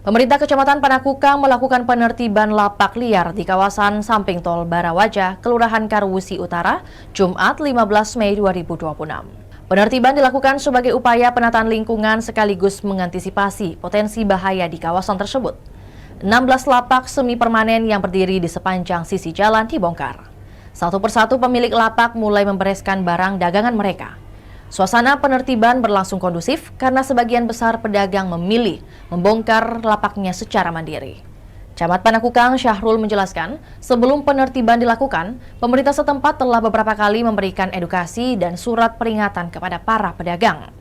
Pemerintah Kecamatan Panakukang melakukan penertiban lapak liar di kawasan samping tol Barawaja, Kelurahan Karwusi Utara, Jumat 15 Mei 2026. Penertiban dilakukan sebagai upaya penataan lingkungan sekaligus mengantisipasi potensi bahaya di kawasan tersebut. 16 lapak semi permanen yang berdiri di sepanjang sisi jalan dibongkar. Satu persatu pemilik lapak mulai membereskan barang dagangan mereka. Suasana penertiban berlangsung kondusif karena sebagian besar pedagang memilih membongkar lapaknya secara mandiri. Camat Panakukang Syahrul menjelaskan, sebelum penertiban dilakukan, pemerintah setempat telah beberapa kali memberikan edukasi dan surat peringatan kepada para pedagang.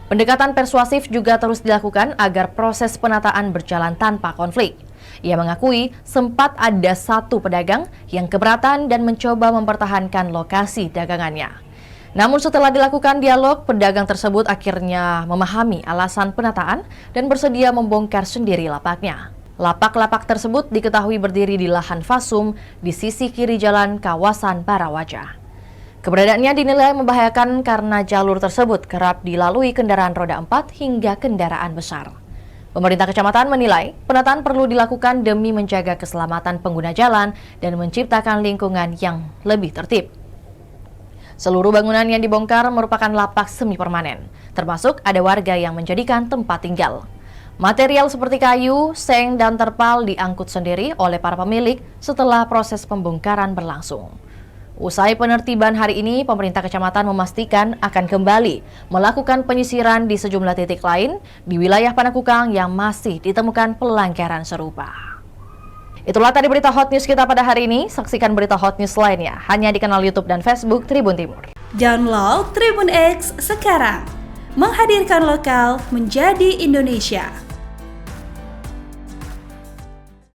Pendekatan persuasif juga terus dilakukan agar proses penataan berjalan tanpa konflik. Ia mengakui sempat ada satu pedagang yang keberatan dan mencoba mempertahankan lokasi dagangannya. Namun setelah dilakukan dialog, pedagang tersebut akhirnya memahami alasan penataan dan bersedia membongkar sendiri lapaknya. Lapak-lapak tersebut diketahui berdiri di lahan fasum di sisi kiri jalan kawasan Barawaja. Keberadaannya dinilai membahayakan karena jalur tersebut kerap dilalui kendaraan roda 4 hingga kendaraan besar. Pemerintah kecamatan menilai penataan perlu dilakukan demi menjaga keselamatan pengguna jalan dan menciptakan lingkungan yang lebih tertib. Seluruh bangunan yang dibongkar merupakan lapak semi permanen, termasuk ada warga yang menjadikan tempat tinggal. Material seperti kayu, seng, dan terpal diangkut sendiri oleh para pemilik setelah proses pembongkaran berlangsung. Usai penertiban hari ini, pemerintah kecamatan memastikan akan kembali melakukan penyisiran di sejumlah titik lain di wilayah Panakukang yang masih ditemukan pelanggaran serupa. Itulah tadi berita Hot News kita pada hari ini. Saksikan berita Hot News lainnya hanya di kanal YouTube dan Facebook Tribun Timur. Download Tribun X sekarang. Menghadirkan lokal menjadi Indonesia.